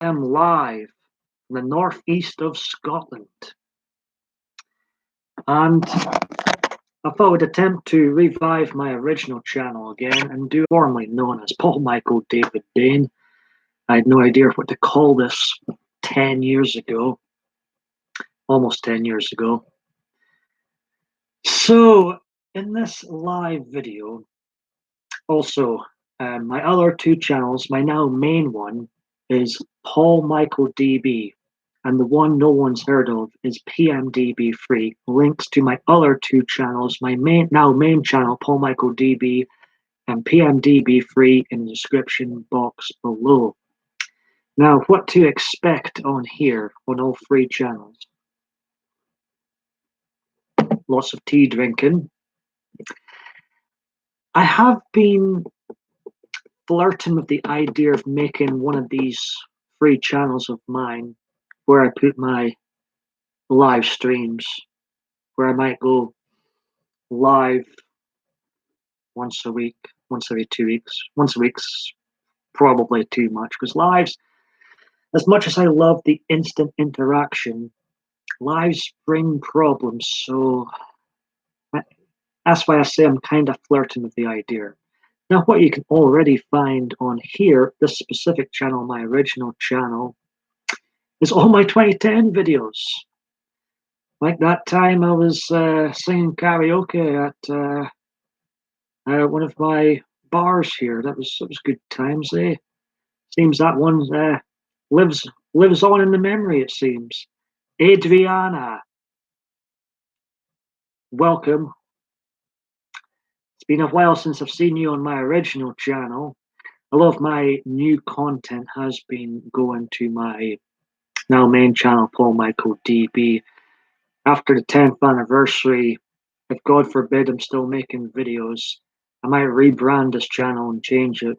am live from the northeast of Scotland, and I thought I'd attempt to revive my original channel again and do formerly known as Paul Michael David Dane. I had no idea what to call this 10 years ago, almost 10 years ago. So, in this live video, also, my other two channels, my now main one is Paul Michael DB, and the one no one's heard of is PMDB3. Links to my other two channels, my main channel, Paul Michael DB, and PMDB3 in the description box below. Now, what to expect on here on all three channels? Lots of tea drinking. I have been flirting with the idea of making one of these free channels of mine where I put my live streams, where I might go live once a week, once every 2 weeks. Once a week's probably too much because lives, as much as I love the instant interaction, lives bring problems. So that's why I say I'm kind of flirting with the idea. Now, what you can already find on here, this specific channel, my original channel, is all my 2010 videos. Like that time I was singing karaoke at one of my bars here. That was good times. Seems that one lives on in the memory. It seems. Adriana, welcome. It's been a while since I've seen you on my original channel. A lot of my new content has been going to my now main channel, Paul Michael DB. After the 10th anniversary, if God forbid I'm still making videos, I might rebrand this channel and change it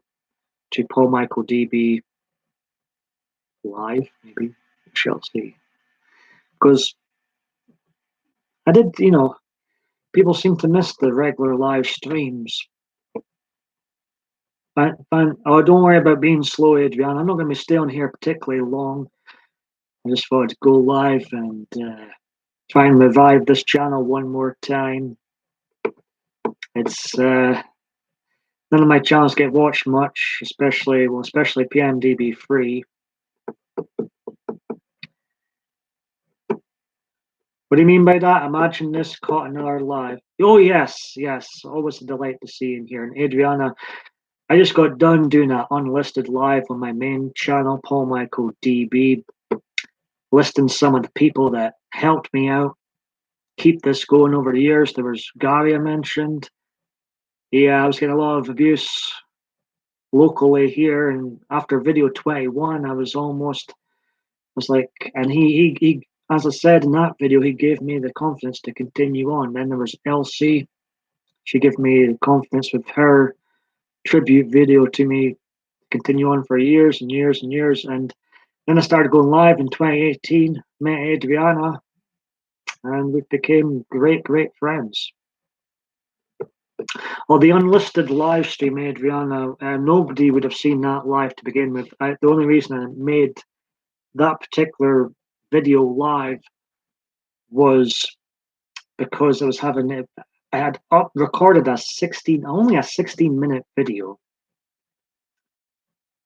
to Paul Michael DB Live, maybe. We shall see. Because I did, people seem to miss the regular live streams. Oh, don't worry about being slow, Adrian. I'm not going to be staying here particularly long. I just thought I'd go live and try and revive this channel one more time. It's none of my channels get watched much, especially PMDB3. What do you mean by that? Imagine this caught another live. Oh yes, always a delight to see you here. And Adriana, I just got done doing an unlisted live on my main channel, Paul Michael DB, listing some of the people that helped me out keep this going over the years. There was Gary I mentioned. Yeah, I was getting a lot of abuse locally here, and after video 21, I was like, and he, as I said in that video, he gave me the confidence to continue on. Then there was Elsie. She gave me the confidence with her tribute video to me, continue on for years and years and years. And then I started going live in 2018, met Adriana, and we became great friends. Well, the unlisted live stream, Adriana, nobody would have seen that live to begin with. The only reason I made that particular video live was because I had recorded only a 16-minute video,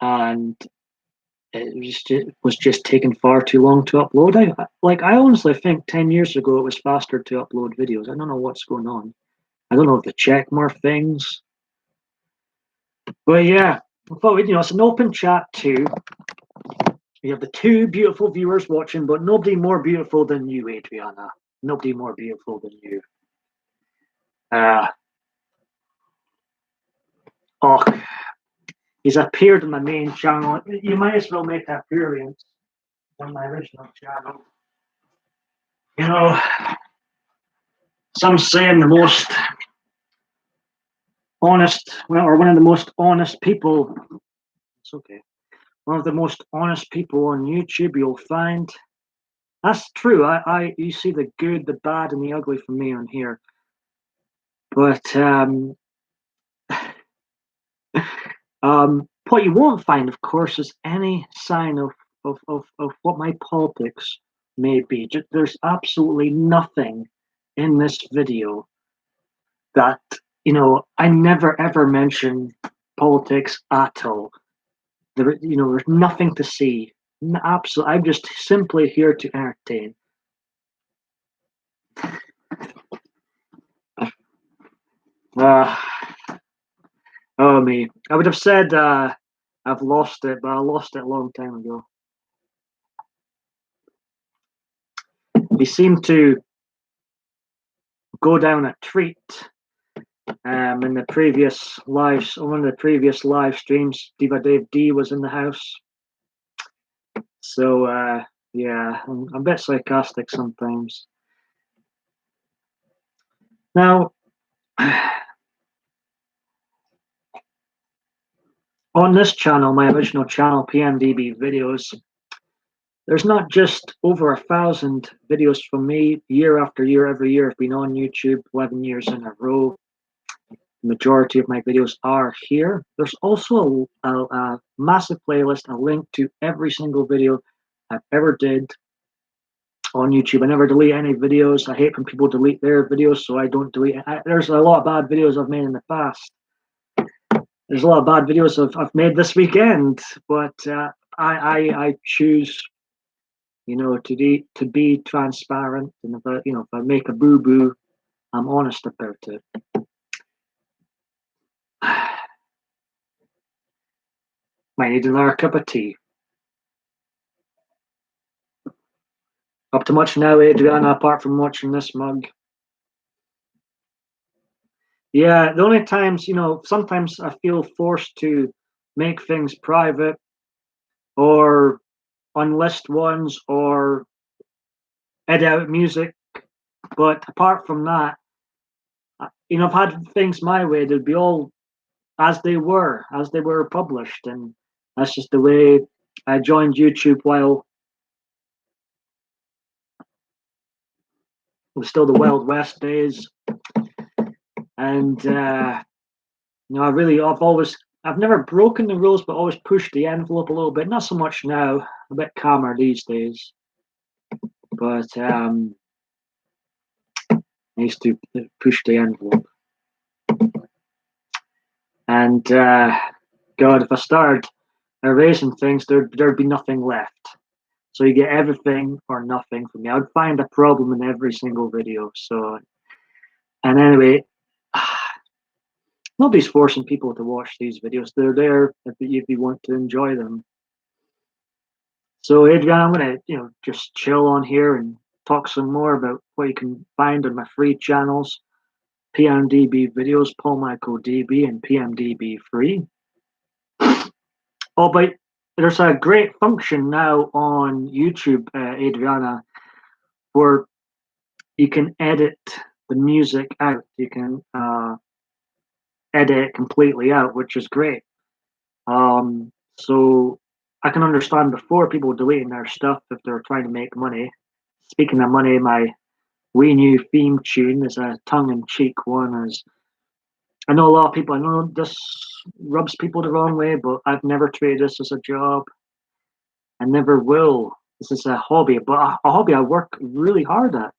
and it was just taking far too long to upload. I honestly think 10 years ago it was faster to upload videos. I don't know what's going on. I don't know if they check more things. But yeah, it's an open chat too. We have the two beautiful viewers watching, but nobody more beautiful than you, Adriana. Nobody more beautiful than you. Oh, he's appeared on my main channel. You might as well make an appearance on my original channel. Some say I'm the most honest, or one of the most honest people. It's okay. One of the most honest people on YouTube you'll find. That's true. You see the good, the bad, and the ugly from me on here. But what you won't find, of course, is any sign of of what my politics may be. There's absolutely nothing in this video that, I never ever mention politics at all. There's nothing to see. Absolutely, I'm just simply here to entertain. Oh me, I would have said I've lost it, but I lost it a long time ago. He seemed to go down a treat in the previous lives. One of the previous live streams, Diva Dave D was in the house. So yeah, I'm a bit sarcastic sometimes. Now, on this channel, my original channel, PMDB videos, there's not just over 1,000 videos from me year after year. Every year I've been on YouTube 11 years in a row. The majority of my videos are here. There's also a massive playlist, a link to every single video I've ever did on YouTube. I never delete any videos. I hate when people delete their videos, so I don't delete. There's a lot of bad videos I've made in the past. There's a lot of bad videos I've made this weekend, but I choose, to be transparent, and if I make a boo boo, I'm honest about it. Might need another cup of tea. Up to much now, Adriana, apart from watching this mug. Yeah, the only times, sometimes I feel forced to make things private or unlist ones or edit out music. But apart from that, I've had things my way. They'd be all as they were published. And that's just the way I joined YouTube while it was still the Wild West days. And, I've never broken the rules, but always pushed the envelope a little bit. Not so much now, a bit calmer these days. But I used to push the envelope. And God, if I started erasing things, there'd be nothing left. So you get everything or nothing from me. I would find a problem in every single video. So, and anyway, nobody's forcing people to watch these videos. They're there if you want to enjoy them. So, Adrian, I'm gonna just chill on here and talk some more about what you can find on my free channels: PMDB videos, MichaelDB, and PMDB3. Oh, but there's a great function now on YouTube, Adriana, where you can edit the music out. You can edit it completely out, which is great. So I can understand before people deleting their stuff if they're trying to make money. Speaking of money, my wee new theme tune is a tongue-in-cheek one. As I know a lot of people, I know this rubs people the wrong way, but I've never treated this as a job. I never will. This is a hobby, but a hobby I work really hard at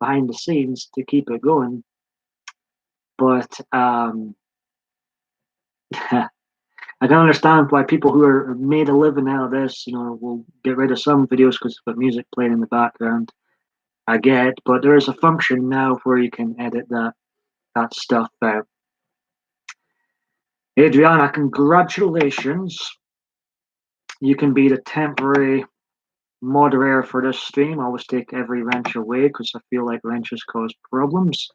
behind the scenes to keep it going. But I can understand why people who are made a living out of this, will get rid of some videos because of the music playing in the background. I get it, but there is a function now where you can edit that stuff out. Adriana, congratulations. You can be the temporary moderator for this stream. I always take every wrench away because I feel like wrenches cause problems.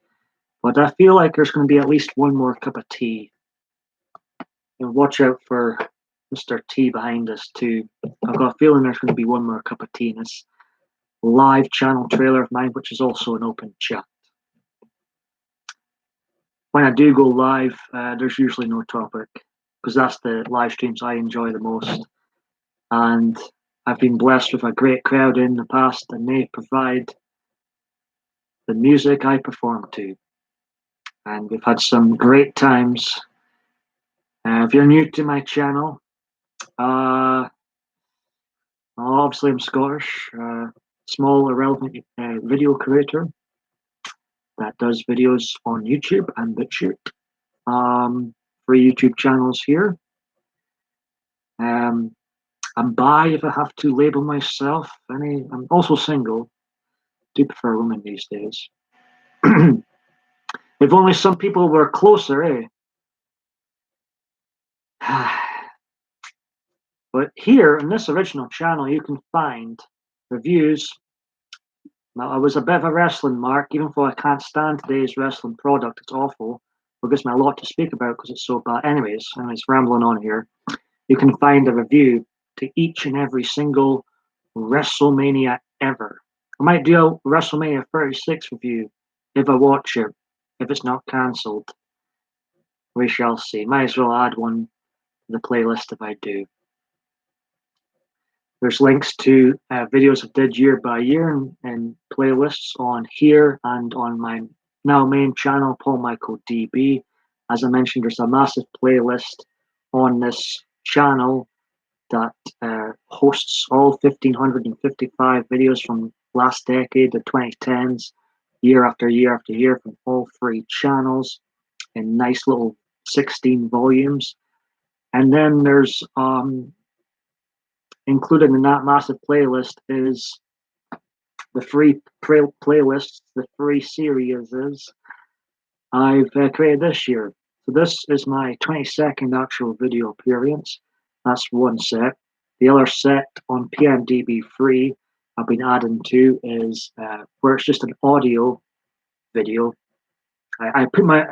But I feel like there's going to be at least one more cup of tea. And watch out for Mr. T behind us too. I've got a feeling there's going to be one more cup of tea in this live channel trailer of mine, which is also an open chat. When I do go live, there's usually no topic because that's the live streams I enjoy the most. And I've been blessed with a great crowd in the past, and they provide the music I perform to. And we've had some great times. If you're new to my channel, Obviously, I'm Scottish. Small, irrelevant video creator that does videos on YouTube and BitChute. Free YouTube channels here. I'm bi, if I have to label myself. I'm also single. Do prefer women these days. If only some people were closer, eh? But here in this original channel, you can find reviews. Now, I was a bit of a wrestling mark, even though I can't stand today's wrestling product. It's awful. It gives me a lot to speak about because it's so bad. Anyways, rambling on here. You can find a review to each and every single WrestleMania ever. I might do a WrestleMania 36 review if I watch it, if it's not cancelled. We shall see. Might as well add one to the playlist if I do. There's links to videos I did year by year and playlists on here and on my now main channel, PaulMichaelDB. As I mentioned, there's a massive playlist on this channel that hosts all 1,555 videos from last decade, the 2010s, year after year after year, from all three channels in nice little 16 volumes. And then there's included in that massive playlist is the free playlists, the free series I've created this year. So this is my 22nd actual video appearance. That's one set. The other set on PMDB3 I've been adding to is where it's just an audio video. I put my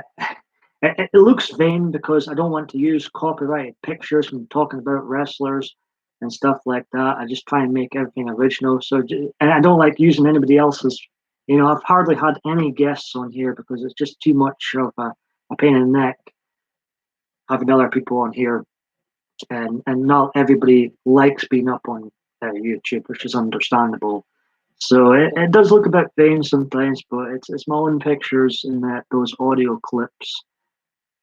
it looks vain because I don't want to use copyrighted pictures from talking about wrestlers and stuff like that. I just try and make everything original. So, and I don't like using anybody else's. I've hardly had any guests on here because it's just too much of a pain in the neck having other people on here, and not everybody likes being up on YouTube, which is understandable. So it does look a bit vain sometimes, but it's my own pictures in those audio clips.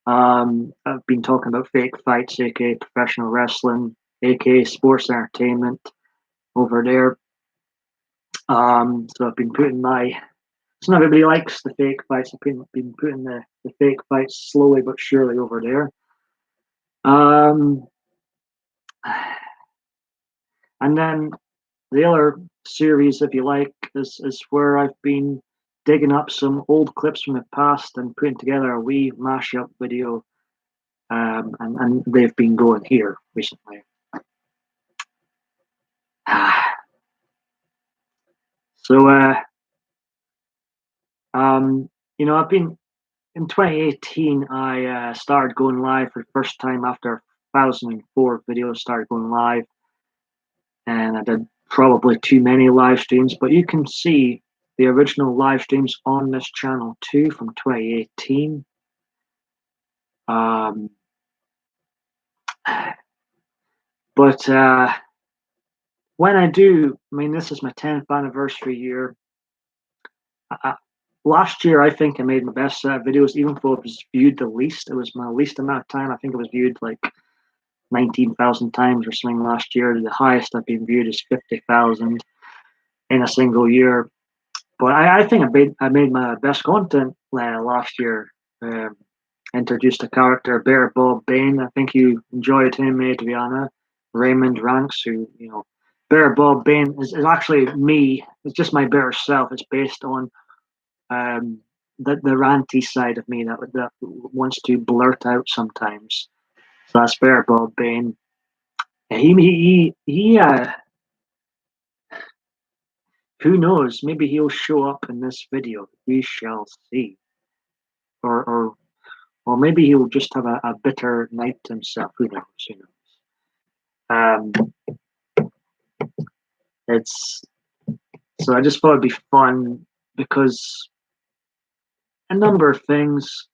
I've been talking about fake fights, aka professional wrestling, aka sports entertainment over there. So I've been putting so not everybody likes the fake fights. I've been putting the fake fights slowly but surely over there. And then the other series, if you like, is where I've been digging up some old clips from the past and putting together a wee mashup video. And they've been going here recently. So, I've been in 2018. I started going live for the first time after 2004 videos started going live, and I did probably too many live streams. But you can see the original live streams on this channel too from 2018. But when I do, this is my 10th anniversary year. Last year, I think I made my best set of videos, even though it was viewed the least. It was my least amount of time. I think it was viewed like 19,000 times or something last year. The highest I've been viewed is 50,000 in a single year. But I think I made my best content last year. Introduced a character, Bear Bob Bain. I think you enjoyed him, Adriana. Raymond Ranks, who, Bear Bob Bain is actually me. It's just my better self. It's based on the ranty side of me that wants to blurt out sometimes. So that's Bear Bob Bain. He who knows? Maybe he'll show up in this video. We shall see. Or maybe he'll just have a bitter night himself. Who knows? It's so I just thought it'd be fun because a number of things.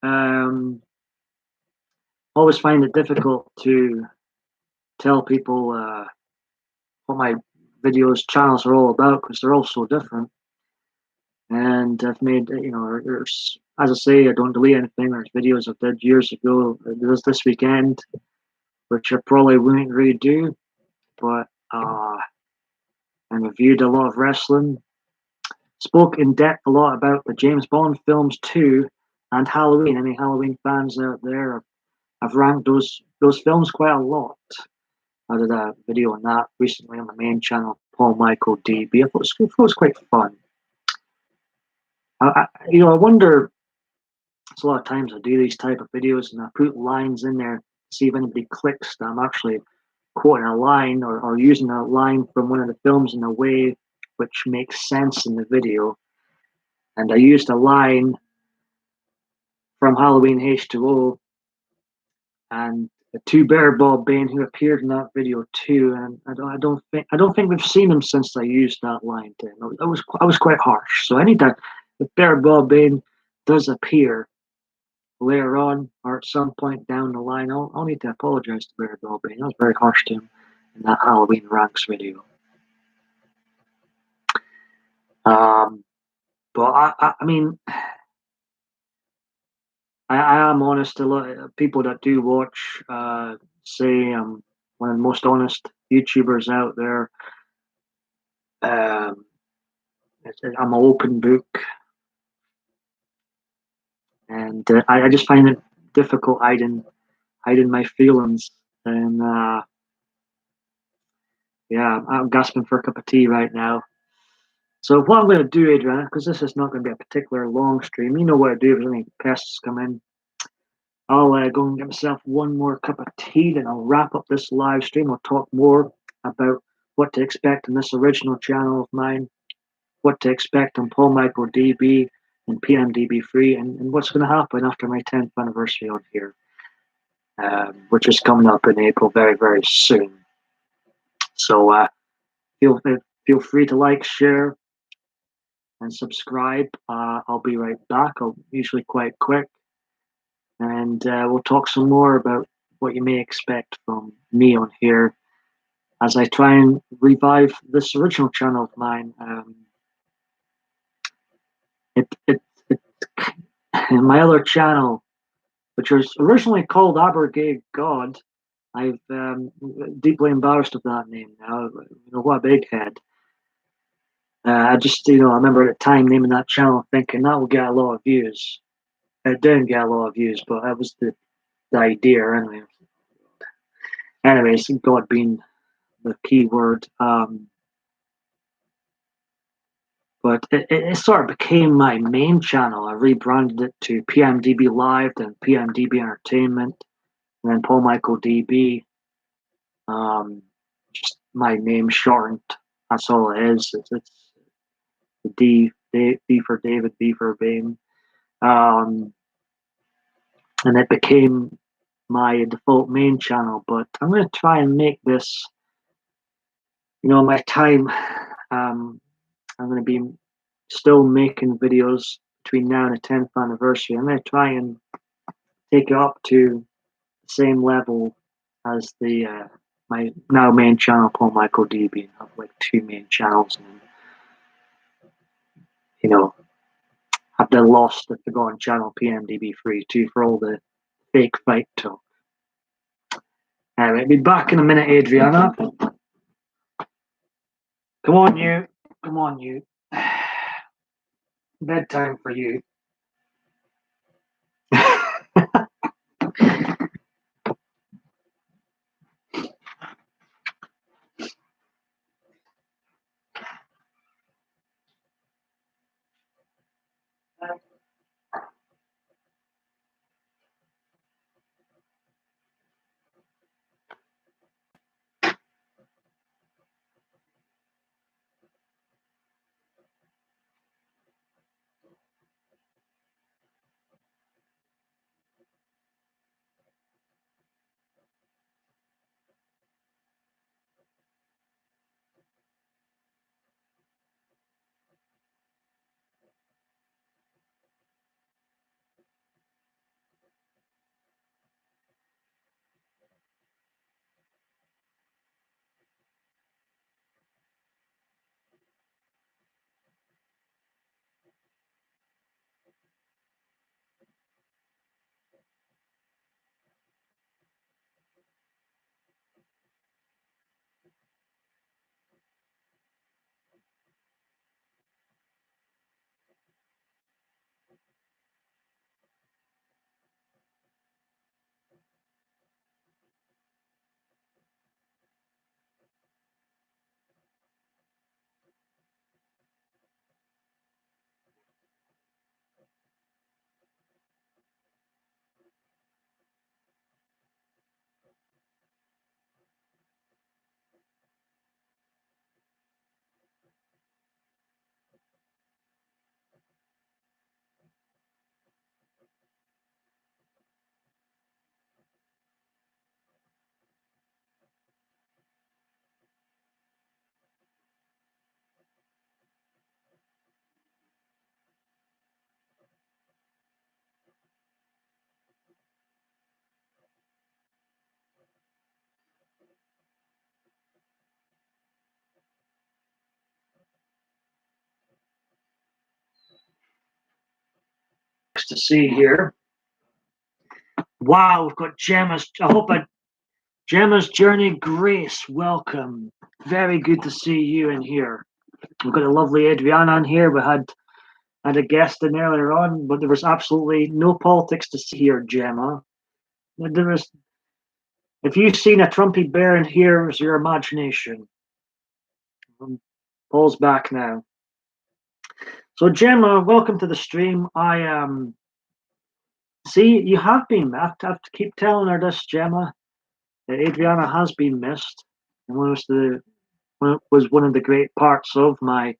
Always find it difficult to tell people what my channels are all about because they're all so different. And I've made, there's, as I say, I don't delete anything. There's videos I did years ago. There's this weekend, which I probably wouldn't redo, but and reviewed a lot of wrestling. Spoke in depth a lot about the James Bond films too, and Halloween. Any Halloween fans out there? I've ranked those films quite a lot. I did a video on that recently on the main channel, Paul Michael DB. It was quite fun. I wonder. It's a lot of times I do these type of videos and I put lines in there to see if anybody clicks that I'm actually quoting a line or using a line from one of the films in a way which makes sense in the video. And I used a line from Halloween H2O and to Bear Bob Bain, who appeared in that video too. And I don't think we've seen him since I used that line to him. I was quite harsh. So anytime if Bear Bob Bain does appear later on or at some point down the line, I'll need to apologize to Bear Bob Bain. I was very harsh to him in that Halloween ranks video. But I mean, I am honest. A lot of people that do watch say I'm one of the most honest YouTubers out there. I'm an open book, and I just find it difficult hiding my feelings. And yeah, I'm gasping for a cup of tea right now. So what I'm going to do, Adriana, because this is not going to be a particular long stream, you know what I do if there's any pests come in. I'll go and get myself one more cup of tea, then I'll wrap up this live stream. I'll talk more about what to expect in this original channel of mine, what to expect on Paul Michael DB and PMDB3, and what's going to happen after my 10th anniversary on here, which is coming up in April very, very soon. So feel free to like, share, and subscribe. I'll be right back. I'll usually quite quick. And we'll talk some more about what you may expect from me on here as I try and revive this original channel of mine. My other channel, which was originally called Abergay God, I've deeply embarrassed of that name now. What a big head. I just, I remember at the time naming that channel thinking that will get a lot of views. It didn't get a lot of views, but that was the idea anyway. Anyways, God being the key word. But it sort of became my main channel. I rebranded it to PMDB Live, then PMDB Entertainment, and then Paul Michael DB. Just my name shortened. That's all it is. It's the D for David, B for Bain. And it became my default main channel. But I'm going to try and make this, my time. I'm going to be still making videos between now and the 10th anniversary. I'm going to try and take it up to the same level as the my now main channel, Paul Michael DB, and have like two main channels, and have the lost the forgotten channel PMDB3 too for all the fake fight talk. Anyway, be back in a minute, Adriana. Come on, you. Bedtime for you. folks to see here. Wow, we've got Gemma's. Gemma's Journey Grace. Welcome. Very good to see you in here. We've got a lovely Adriana in here. We had a guest in earlier on, but there was absolutely no politics to see here, Gemma. There was. If you've seen a Trumpy bear in here, it's your imagination. Paul's back now. So Gemma, welcome to the stream. See, you have been. I have to keep telling her this, Gemma. That Adriana has been missed, and was one of the great parts of my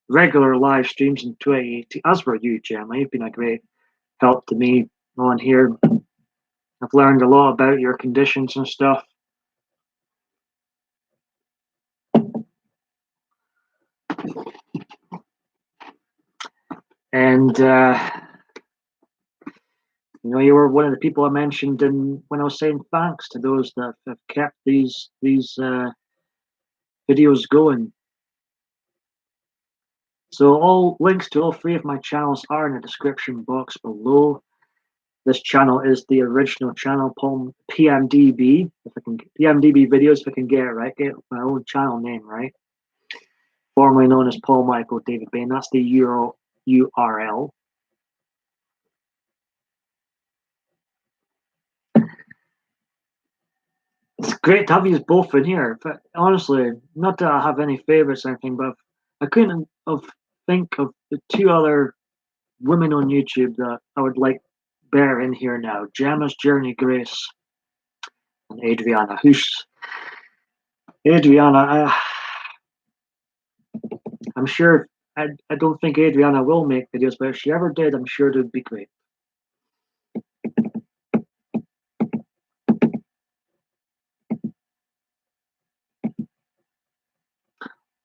regular live streams in 2018. As were you, Gemma. You've been a great help to me on here. I've learned a lot about your conditions and stuff. And you were one of the people I mentioned when I was saying thanks to those that have kept these videos going. So all links to all three of my channels are in the description box below. This channel is the original channel, PMDB. PMDB videos, if I can get it right, get my own channel name right. Formerly known as Paul Michael David Bain. That's the URL. It's great to have you both in here. But honestly, not that I have any favorites or anything, but I couldn't think of the two other women on YouTube that I would like bear in here now. Gemma's Journey Grace and Adriana. Adriana, I'm sure, I don't think Adriana will make videos, but if she ever did, I'm sure it would be great.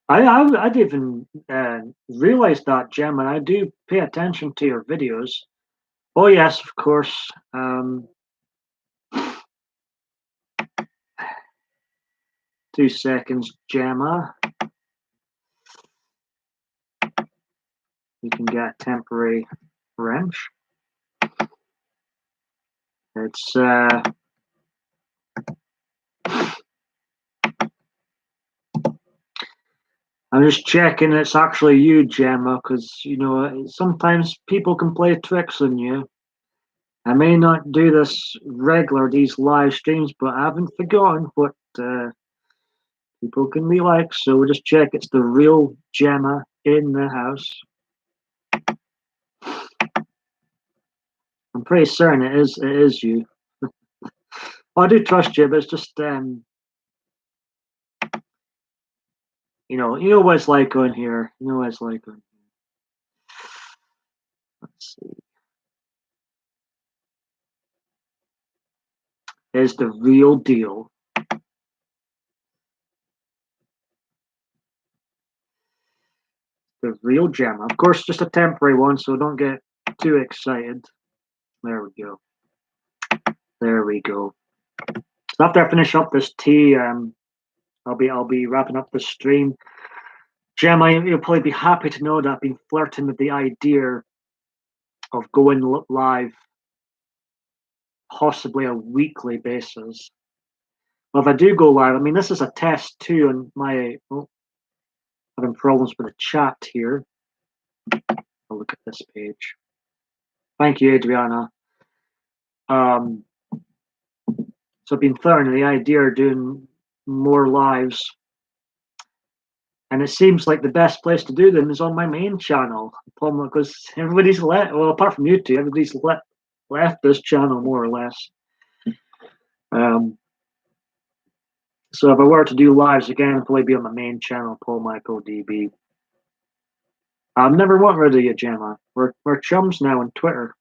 I didn't even realize that, Gem, and I do pay attention to your videos. Oh yes, of course. 2 seconds, Gemma. You can get a temporary wrench. It's I'm just checking it's actually you, Gemma, because sometimes people can play tricks on you. I may not do this regular, these live streams, but I haven't forgotten what people can be like. So we'll just check it's the real Gemma in the house. I'm pretty certain it is you. I do trust you, but it's just you know what it's like on here. You know what it's like on here. Let's see. Is the real deal. The real Gemma. Of course, just a temporary one, so don't get too excited. There we go. There we go. So after I finish up this tea, I'll be wrapping up the stream. Gemma, you'll probably be happy to know that I've been flirting with the idea of going live, possibly a weekly basis. Well, if I do go live, I mean, this is a test too, and my having problems with the chat here. I'll look at this page. Thank you, Adriana. So I've been flirting the idea of doing more lives, and it seems like the best place to do them is on my main channel, because everybody's apart from you two, everybody's left this channel more or less. So if I were to do lives again, I'd probably be on my main channel, Paul MichaelDB. I've never want rid of you, Gemma. We're chums now on Twitter.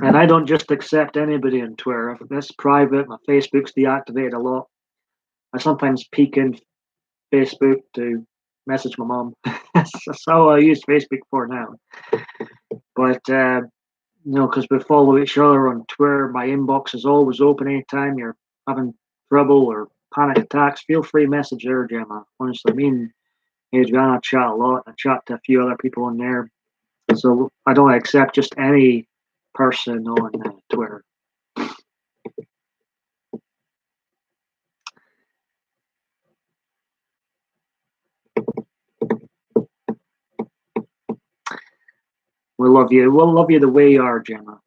And I don't just accept anybody on Twitter. If that's private, my Facebook's deactivated a lot. I sometimes peek in Facebook to message my mom. That's all I use Facebook for now. But because we follow each other on Twitter, my inbox is always open anytime you're having trouble or panic attacks. Feel free to message there, Gemma. Honestly, me and Adriana chat a lot. I chat to a few other people on there. So I don't accept just any person on Twitter. We love you. We'll love you the way you are, Gemma.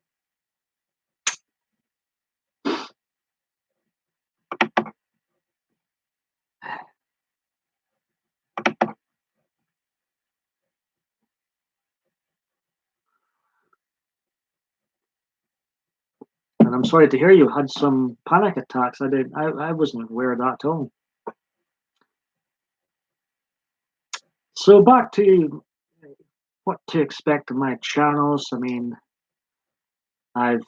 And I'm sorry to hear you had some panic attacks. I wasn't aware of that at all. So back to what to expect of my channels. I mean, I've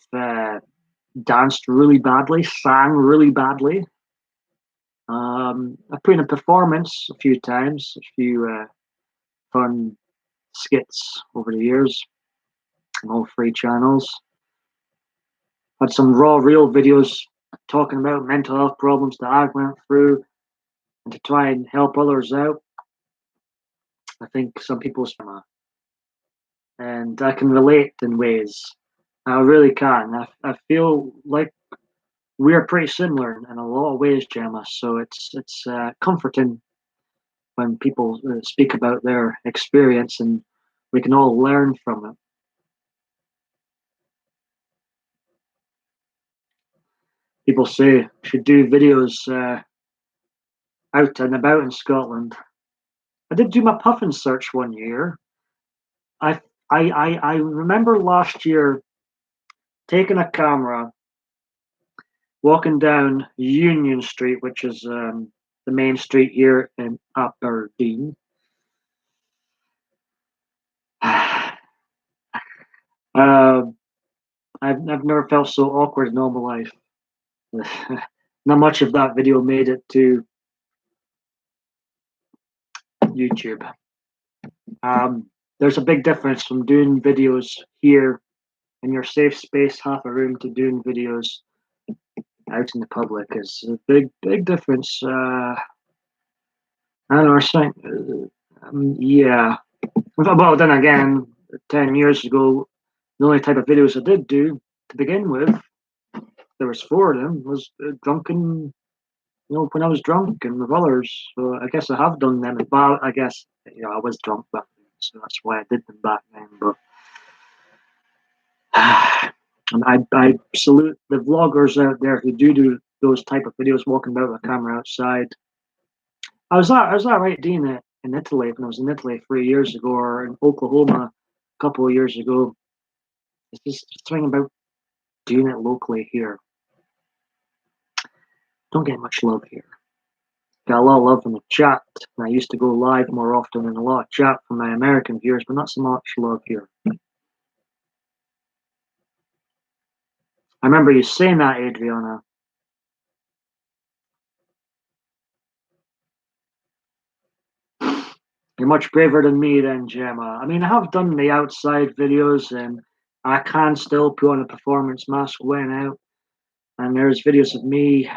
danced really badly, sang really badly. I've put in a performance a few times, a few fun skits over the years on all three channels. Had some raw, real videos talking about mental health problems that I went through and to try and help others out. I think some people's and I can relate in ways. I really can. I feel like we're pretty similar in a lot of ways, Gemma. So it's comforting when people speak about their experience and we can all learn from it. People say we should do videos out and about in Scotland. I did do my puffin search one year. I I remember last year taking a camera, walking down Union Street, which is the main street here in Aberdeen. uh, I've never felt so awkward in all my life. Not much of that video made it to YouTube. There's a big difference from doing videos here in your safe space, half a room, to doing videos out in the public. Is a big difference. I don't know. Yeah. Well, then again, 10 years ago, the only type of videos I did do to begin with, there was four of them, was drunken. When I was drunk and with others. So I guess I have done them. But I guess I was drunk back then, so that's why I did them back then. But and I salute the vloggers out there who do those type of videos, walking about with a camera outside. I was right doing it in Italy when I was in Italy 3 years ago, or in Oklahoma a couple of years ago. It's just something about doing it locally here. Don't get much love here. Got a lot of love in the chat. I used to go live more often and a lot of chat from my American viewers, but not so much love here. I remember you saying that, Adriana. You're much braver than me then, Gemma. I mean, I have done the outside videos and I can still put on a performance mask when out. And there's videos of me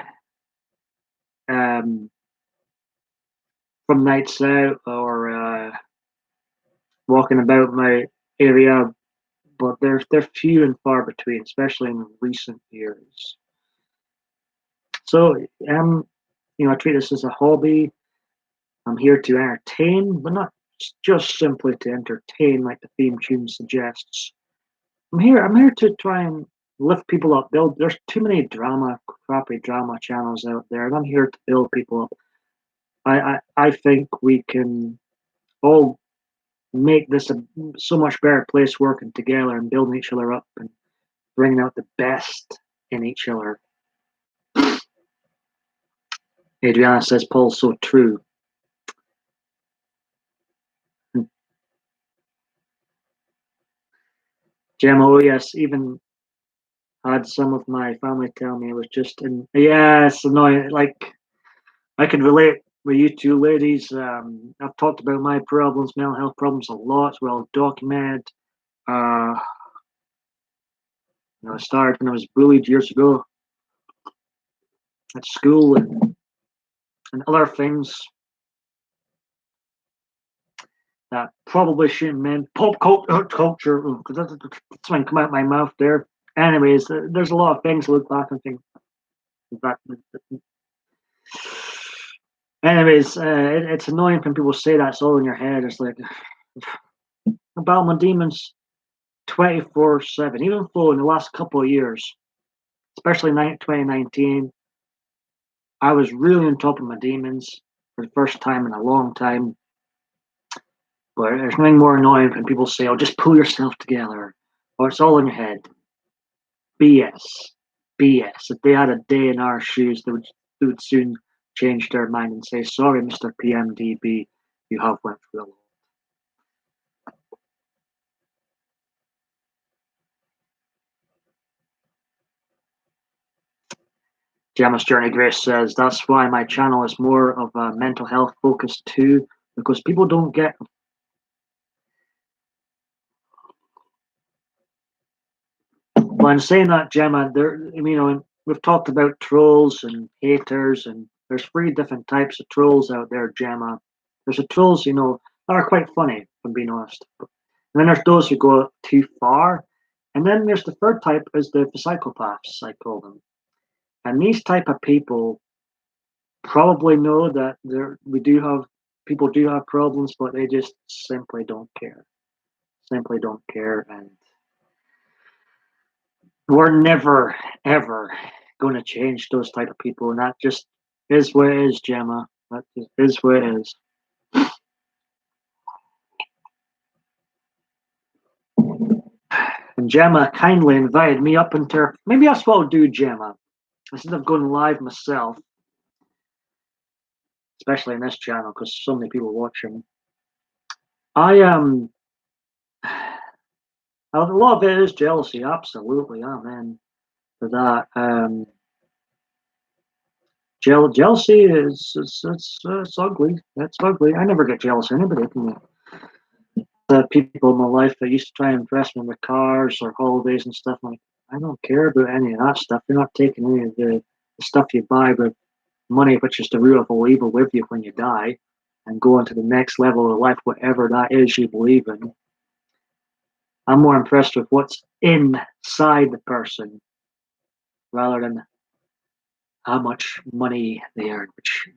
um, from nights out or walking about my area, but they're few and far between, especially in recent years. So, I treat this as a hobby. I'm here to entertain, but not just simply to entertain like the theme tune suggests. I'm here to try and lift people up. There's too many crappy drama channels out there, and I'm here to build people up. I think we can all make this a so much better place working together and building each other up and bringing out the best in each other. Adriana says, Paul's so true. Gemma, oh yes, even had some of my family tell me it was just yeah, it's annoying. Like I can relate with you two ladies. I've talked about my problems, mental health problems a lot. It's well documented. Uh, I started when I was bullied years ago at school and other things. that probably shouldn't mean pop culture. That's something come out my mouth there. Anyways, there's a lot of things to look back and think. Back. Anyways, it's annoying when people say that's all in your head. It's like about my demons 24/7. Even though in the last couple of years, especially 2019, I was really on top of my demons for the first time in a long time. But there's nothing more annoying when people say, "Oh, just pull yourself together," or "It's all in your head." BS, BS. If they had a day in our shoes, they would soon change their mind and say, "Sorry, Mr. PMDB, you have went through a lot." Gemma's Journey Grace says, "That's why my channel is more of a mental health focus too, because people don't get." Well, I'm saying that, Gemma, we've talked about trolls and haters, and there's three different types of trolls out there, Gemma. There's the trolls, that are quite funny, if I'm being honest. And then there's those who go too far. And then there's the third type is the psychopaths, I call them. And these type of people probably know that people do have problems, but they just simply don't care. Simply don't care, and we're never ever going to change those type of people, and that just is what it is, Gemma. That just is what it is. And Gemma kindly invited me up into her. Maybe that's what I'll do, Gemma. Instead of going live myself, especially in this channel because so many people watching, I a lot of it is jealousy. Absolutely, amen for that. Jealousy is it's ugly. It's ugly. I never get jealous of anybody. The people in my life that used to try and impress me with cars or holidays and stuff, like, I don't care about any of that stuff. You're not taking any of the stuff you buy with money, which is the root of all evil, with you when you die, and go on to the next level of life, whatever that is you believe in. I'm more impressed with what's inside the person rather than how much money they earn, which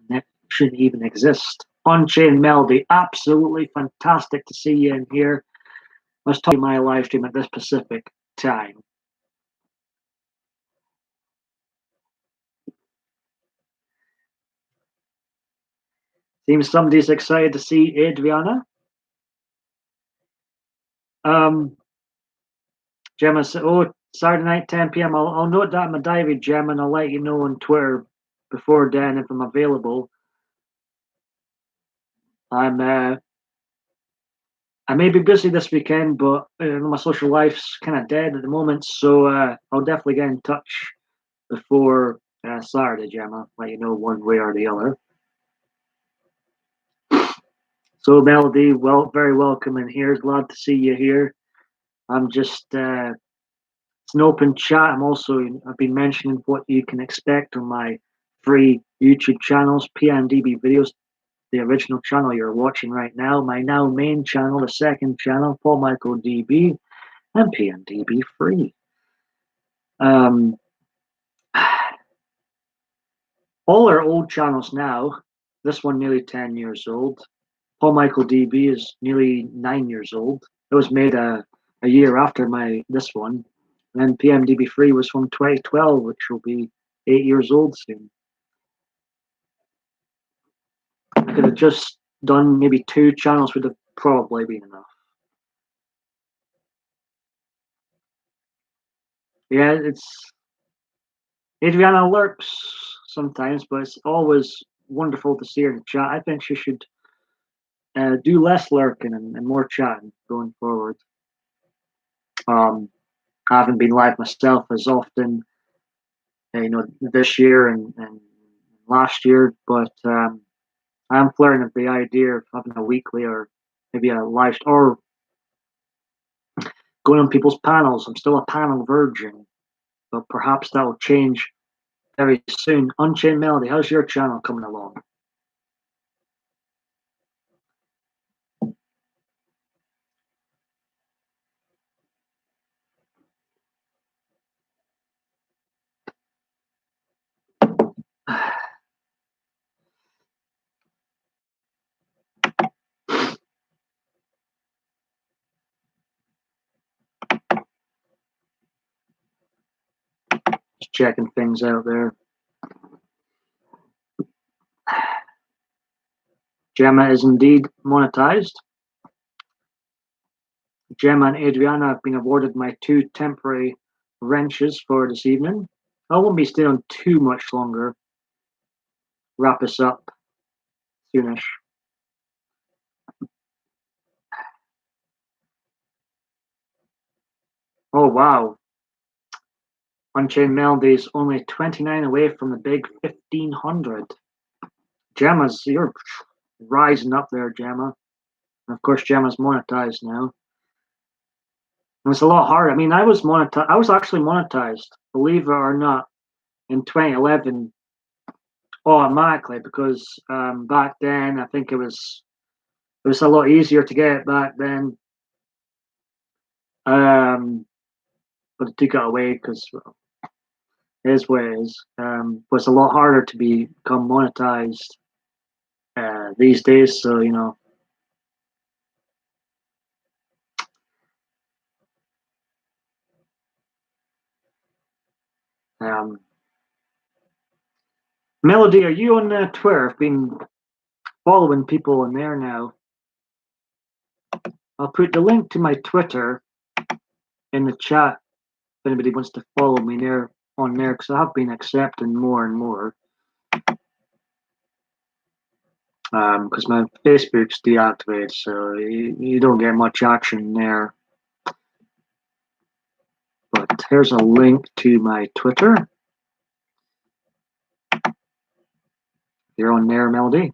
shouldn't even exist. On-chain Melody, absolutely fantastic to see you in here. I was talking my live stream at this specific time. Seems somebody's excited to see Adriana. Gemma said, "Oh, Saturday night, 10 p.m. I'll note that in my diary, Gemma, and I'll let you know on Twitter before then if I'm available. I may be busy this weekend, but my social life's kind of dead at the moment, so I'll definitely get in touch before Saturday, Gemma. Let you know one way or the other." So, Melody, very welcome in here. Glad to see you here. I'm just it's an open chat. I've been mentioning what you can expect on my free YouTube channels, PMDB videos, the original channel you're watching right now, my now main channel, the second channel, MichaelDB, and PMDB3. All our old channels now, this one nearly 10 years old. MichaelDB is nearly 9 years old. It was made a year after this one. And then PMDB3 was from 2012, which will be 8 years old soon. I could have just done maybe 2 channels, would have probably been enough. Yeah, Adriana lurks sometimes, but it's always wonderful to see her in the chat. I think she should do less lurking and more chatting going forward. I haven't been live myself as often, this year and last year, but I'm flirting with the idea of having a weekly or maybe a live or going on people's panels. I'm still a panel virgin, but perhaps that will change very soon. Unchained Melody, how's your channel coming along? checking things out there. Gemma is indeed monetized. Gemma and Adriana have been awarded my 2 temporary wrenches for this evening. I won't be staying on too much longer. Wrap us up soonish. Oh wow. Unchained Melody is only 29 away from the big 1500. Gemma's, you're rising up there, Gemma. And of course, Gemma's monetized now. And it's a lot harder. I mean, I was actually monetized, believe it or not, in 2011 automatically because back then I think it was a lot easier to get it back then. But it took it away because well, it is what it is. But it's a lot harder to become monetized these days. So you know, Melody, are you on Twitter? I've been following people on there now. I'll put the link to my Twitter in the chat if anybody wants to follow me there on there because I have been accepting more and more. Because my Facebook's deactivated, so you don't get much action there. But here's a link to my Twitter. You're on there, Melody.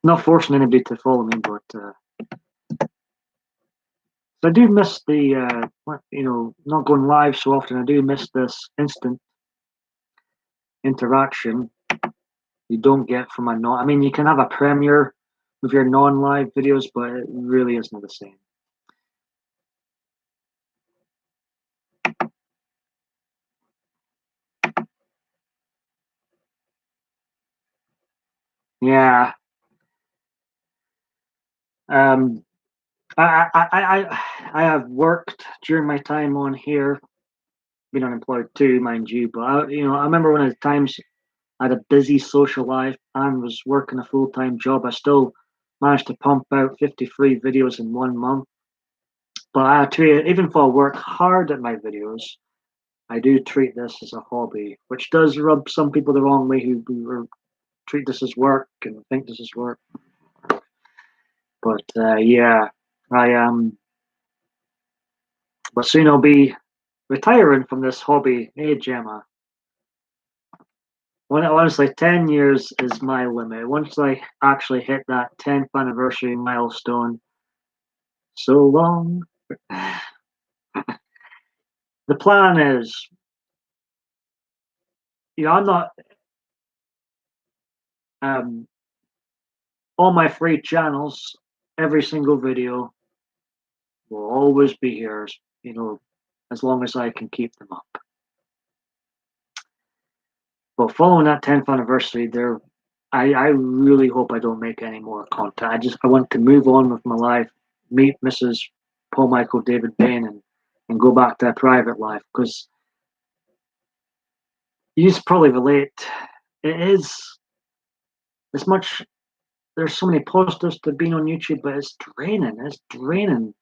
Not forcing anybody to follow me, but I do miss the not going live so often. I do miss this instant interaction you don't get from a non. I mean, you can have a premiere with your non-live videos, but it really isn't the same. Yeah. I have worked during my time on here, been unemployed too, mind you. But I remember when at times I had a busy social life and was working a full-time job. I still managed to pump out 53 videos in 1 month. But I treat it, even if I work hard at my videos, I do treat this as a hobby, which does rub some people the wrong way who treat this as work and think this is work. But yeah, I but soon I'll be retiring from this hobby. Hey, Gemma. Honestly, 10 years is my limit. Once I actually hit that 10th anniversary milestone, so long. The plan is, I'm not, all my free channels, every single video will always be here, as long as I can keep them up. But following that 10th anniversary, I really hope I don't make any more content. I want to move on with my life, meet Mrs. Paul Michael David Bain and go back to a private life because you just probably relate. It is as much. There's so many positives to being on YouTube, but it's draining. It's draining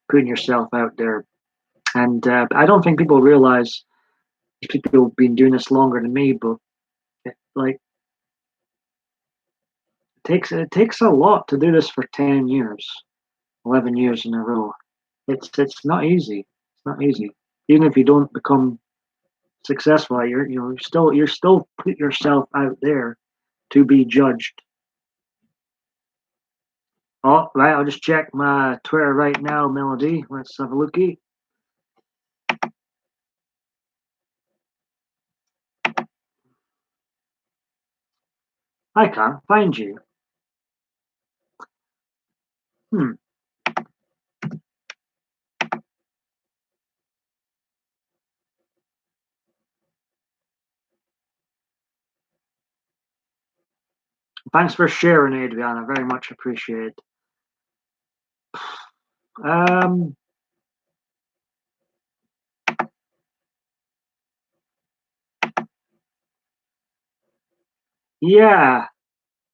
putting yourself out there, and I don't think people realize these people have been doing this longer than me, but like it takes a lot to do this for 10 years, 11 years in a row. It's not easy. It's not easy. Even if you don't become successful, you're still put yourself out there to be judged. Oh, right, I'll just check my Twitter right now, Melody. Let's have a looky. I can't find you. Thanks for sharing, Adriana. Very much appreciate. Um, Yeah,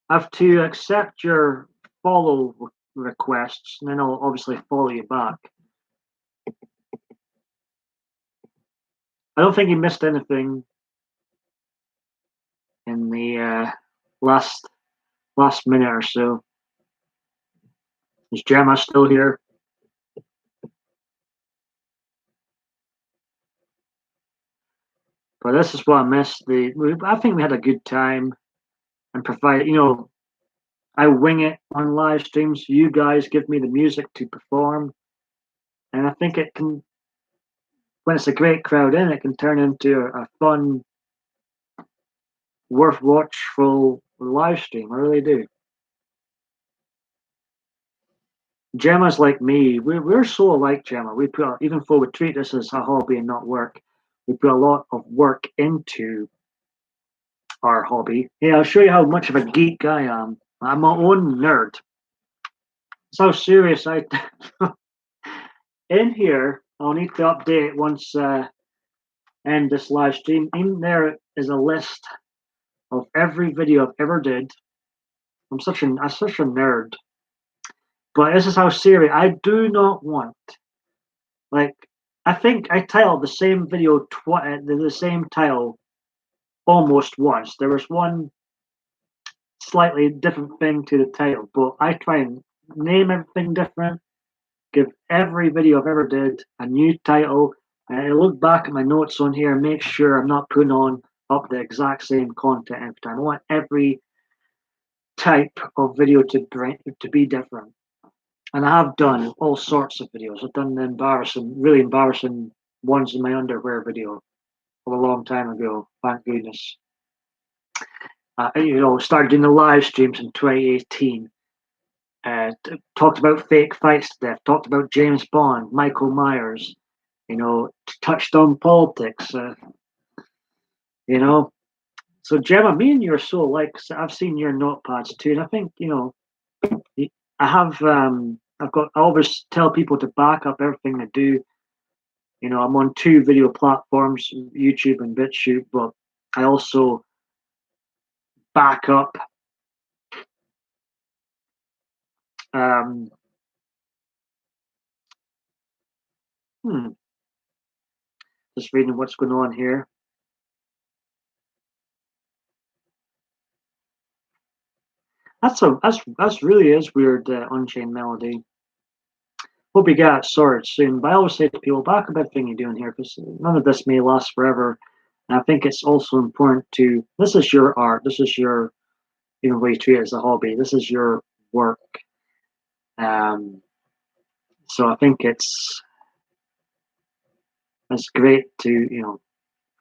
I have to accept your follow requests, and then I'll obviously follow you back. I don't think you missed anything in the last minute or so. Is Gemma still here? But this is what I missed. I think we had a good time and provide. I wing it on live streams. You guys give me the music to perform, and I think it can. When it's a great crowd in, it can turn into a fun, worth watchful live stream. I really do. Gemma's like me. We're so alike, Gemma. Even though we treat this as a hobby and not work, we put a lot of work into our hobby. Yeah, I'll show you how much of a geek I am. I'm my own nerd. That's how serious I. In here, I'll need to update once end this live stream. In there is a list of every video I've ever did. I'm such a nerd. But this is how serious I do not want. Like, I think I titled the same video the same title almost once. There was one slightly different thing to the title, but I try and name everything different, give every video I've ever did a new title, and I look back at my notes on here and make sure I'm not putting on up the exact same content every time. I want every type of video to be different. And I have done all sorts of videos. I've done the really embarrassing ones in my underwear video from a long time ago. Thank goodness. Started doing the live streams in 2018. Talked about fake fights to death. Talked about James Bond, Michael Myers. Touched on politics. So Gemma, me and you are so alike. So I've seen your notepads too, and I think I have. I always tell people to back up everything they do. I'm on two video platforms, YouTube and BitChute, but I also back up um, hmm, just reading what's going on here. That's really is weird, Unchained Melody. Hope you get it sorted soon. But I always say to people, back up everything you're doing here, because none of this may last forever. And I think it's also important to. This is your art. This is your, way you treat it as a hobby. This is your work. So I think it's great to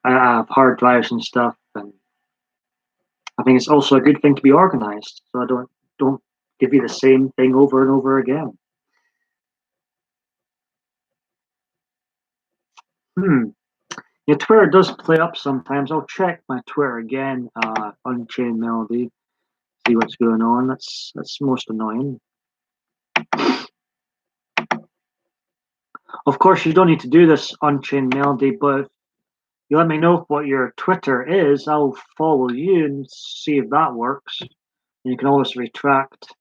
I have hard drives and stuff, and I think it's also a good thing to be organized. So I don't give you the same thing over and over again. Hmm. Yeah, Twitter does play up sometimes. I'll check my Twitter again, Unchained Melody, see what's going on. That's most annoying. Of course, you don't need to do this, Unchained Melody, but if you let me know what your Twitter is, I'll follow you and see if that works. And you can always retract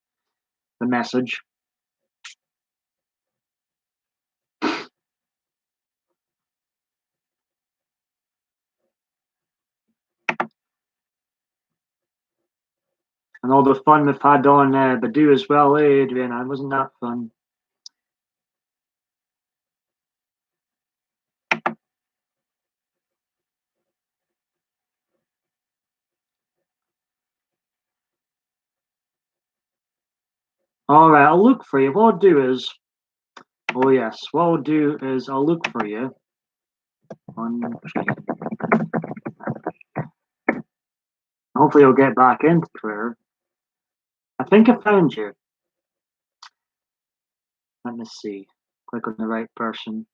the message. And all the fun we've had on Badoo as well, Adrian? Wasn't that fun? All right, I'll look for you. What I'll do is, oh yes, what I'll do is I'll look for you on. Hopefully, you'll get back into Twitter. I think I found you. Let me see. Click on the right person.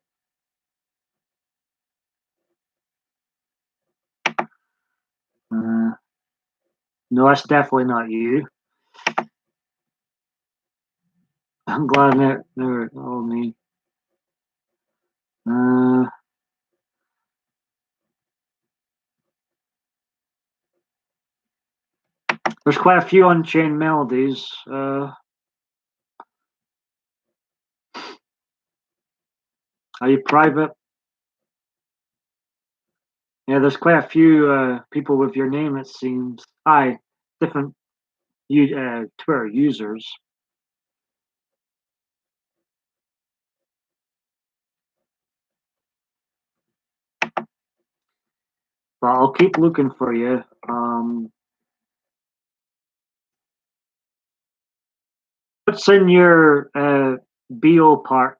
No, that's definitely not you. I'm glad they're all me. There's quite a few Unchained Melodies. Are you private? Yeah, there's quite a few people with your name, it seems. Hi, different Twitter users. But I'll keep looking for you. What's in your BO part?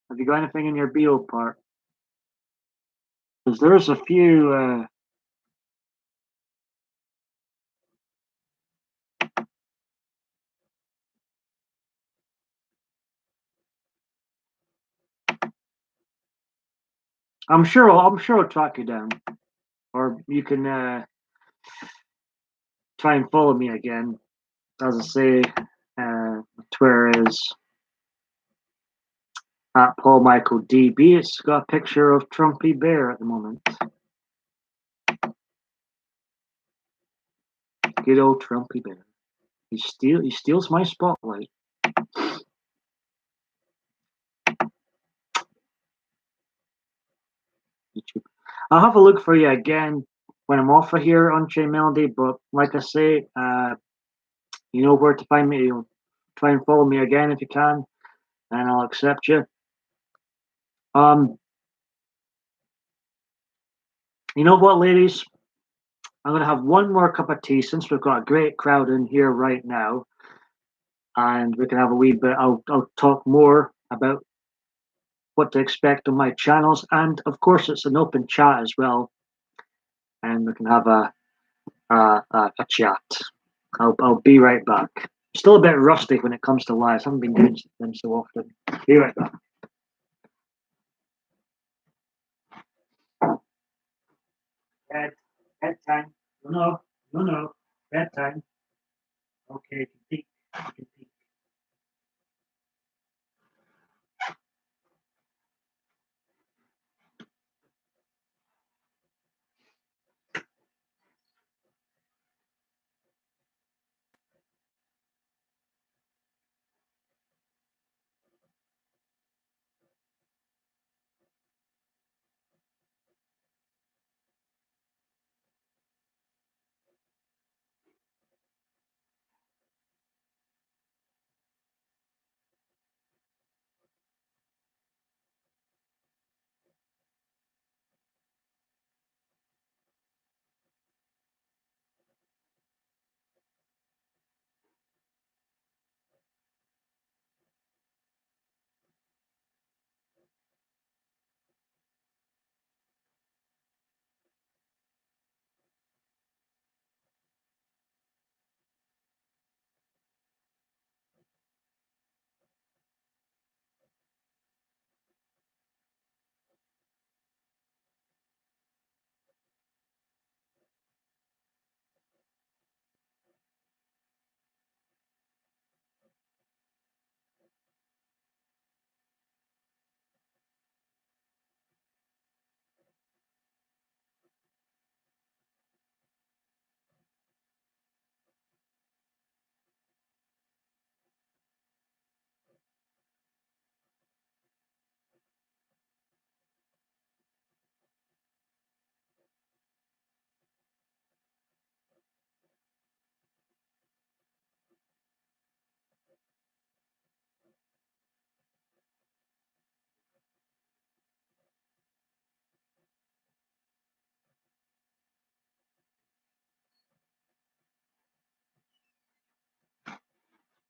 Have you got anything in your BO part? Because there's a few. I'm sure I'll track you down, or you can try and follow me again. As I say, Twitter is at Paul Michael DB. It's got a picture of Trumpy Bear at the moment. Good old Trumpy Bear. He steals my spotlight. YouTube. I'll have a look for you again when I'm off of here on Chain Melody. But like I say, you know where to find me. You'll try and follow me again if you can, and I'll accept you. Um, you know what, ladies? I'm gonna have one more cup of tea since we've got a great crowd in here right now, and we can have a wee bit. I'll talk more about what to expect on my channels, and of course, it's an open chat as well, and we can have a chat. I'll be right back. Still a bit rusty when it comes to lives. I haven't been doing them so often. Be right back. Bedtime. No. Bedtime. Okay, peek. Peek.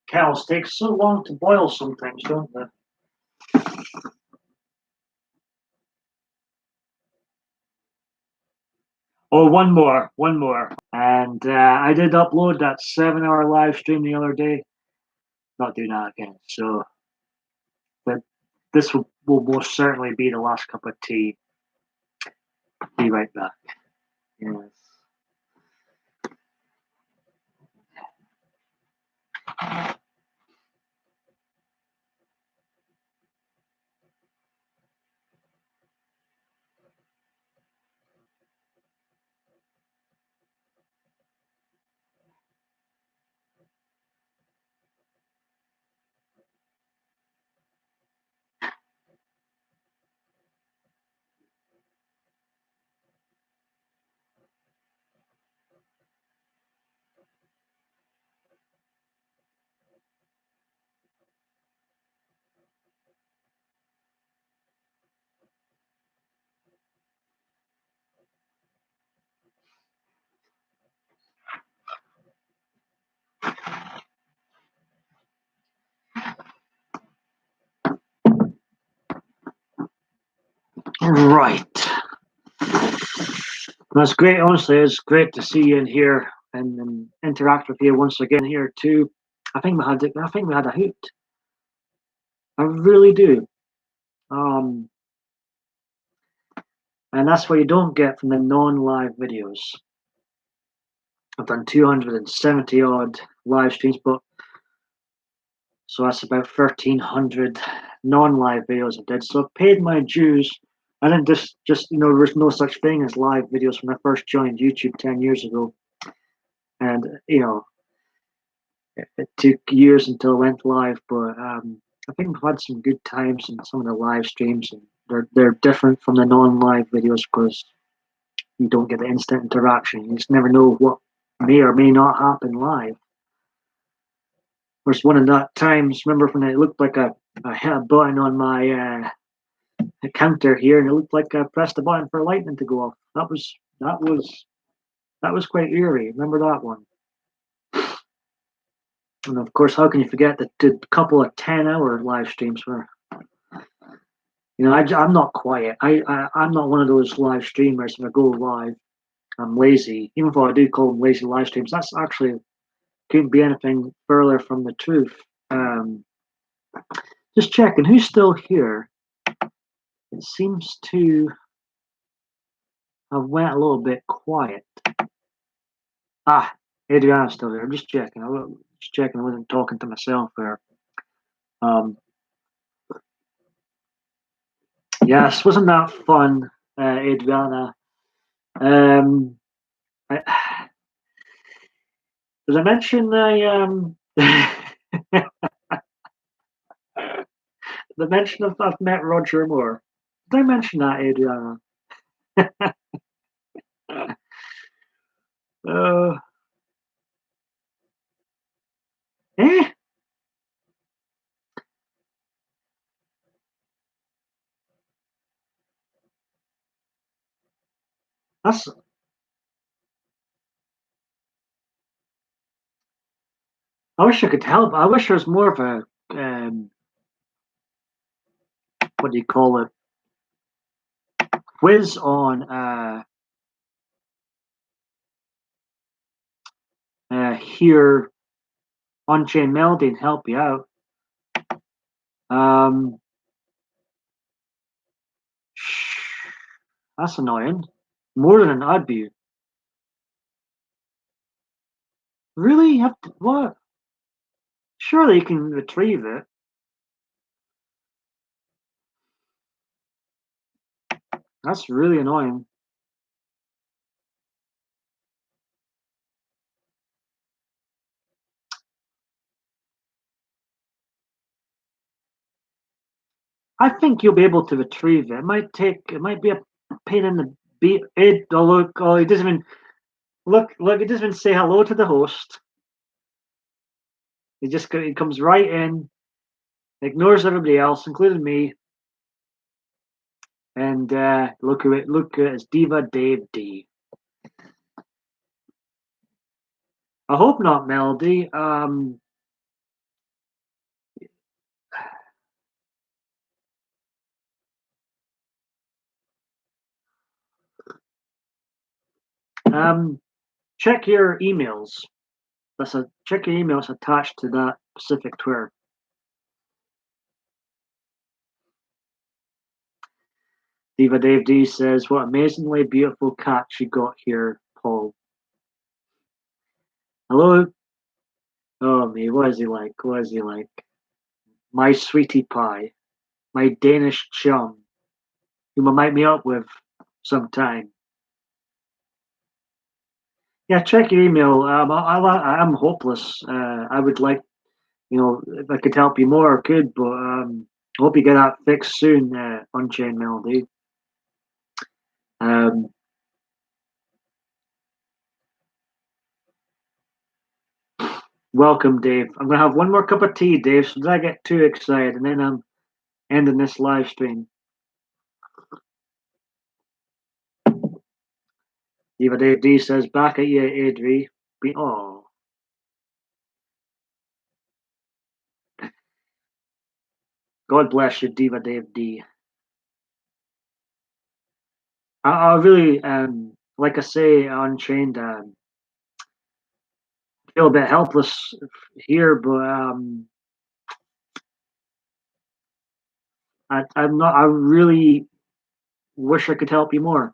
Cows take so long to boil sometimes, don't they? Oh, one more. And I did upload that 7-hour live stream the other day. Not doing that again. So, but this will most certainly be the last cup of tea. Be right back. Yes. Right. That's great. Honestly, it's great to see you in here and interact with you once again here too. I think we had a hoot. I really do. Um, and that's what you don't get from the non-live videos. I've done 270 odd live streams, but so that's about 1,300 non-live videos I did. So I paid my dues. I didn't just there was no such thing as live videos when I first joined YouTube 10 years ago, and it took years until I went live. But I think we've had some good times in some of the live streams, and they're different from the non-live videos because you don't get the instant interaction. You just never know what may or may not happen live. There's one of that times, remember when it looked like I hit a button on my counter here, and it looked like I pressed a button for lightning to go off. That was quite eerie. Remember that one? And of course, how can you forget the couple of 10-hour live streams where I'm not quiet. I'm not one of those live streamers. If I go live, I'm lazy. Even though I do call them lazy live streams, that's actually couldn't be anything further from the truth. Just checking who's still here. It seems to have went a little bit quiet. Ah, Adriana's still there. I'm just checking. I wasn't talking to myself there. Yes, wasn't that fun, Adriana? I, did I mention the mention of I've met Roger Moore? Did I mention that, Adriana? Uh, eh? That's. I wish I could help. I wish there was more of a what do you call it? Quiz on here on Chain Melody and help you out. Um, that's annoying. More than an odd view. Really? You have to, what? Surely you can retrieve it. That's really annoying. I think you'll be able to retrieve it. It might be a pain in the beat. Oh, he doesn't even look. He doesn't even say hello to the host. He comes right in, ignores everybody else, including me, and look at it. Look at it. It's Diva Dave D. I hope not, Melody. Check your emails. Check your emails attached to that specific Twitter. Diva Dave D says, "What amazingly beautiful cat you got here, Paul." Hello. Oh me, what is he like? What is he like? My sweetie pie, my Danish chum, whom I might meet up with sometime. Yeah, check your email. I'm hopeless. I would like, if I could help you more, I could, but I hope you get that fixed soon, Unchained Melody. Um, Welcome, Dave. I'm gonna have one more cup of tea, Dave, so that I get too excited, and then I'm ending this live stream. Diva Dave D says, "Back at you, Adri." Oh, God bless you, Diva Dave D. I really, like I say, Unchained, feel a bit helpless here, but I'm not. I really wish I could help you more.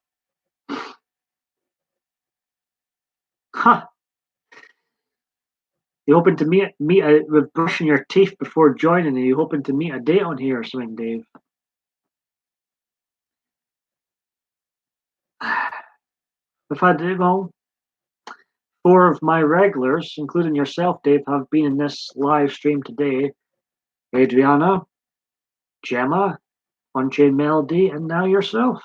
Huh? You hoping to with brushing your teeth before joining? Are you hoping to meet a date on here or something, Dave? If I did, well, four of my regulars, including yourself, Dave, have been in this live stream today. Adriana, Gemma, Unchained Melody, and now yourself.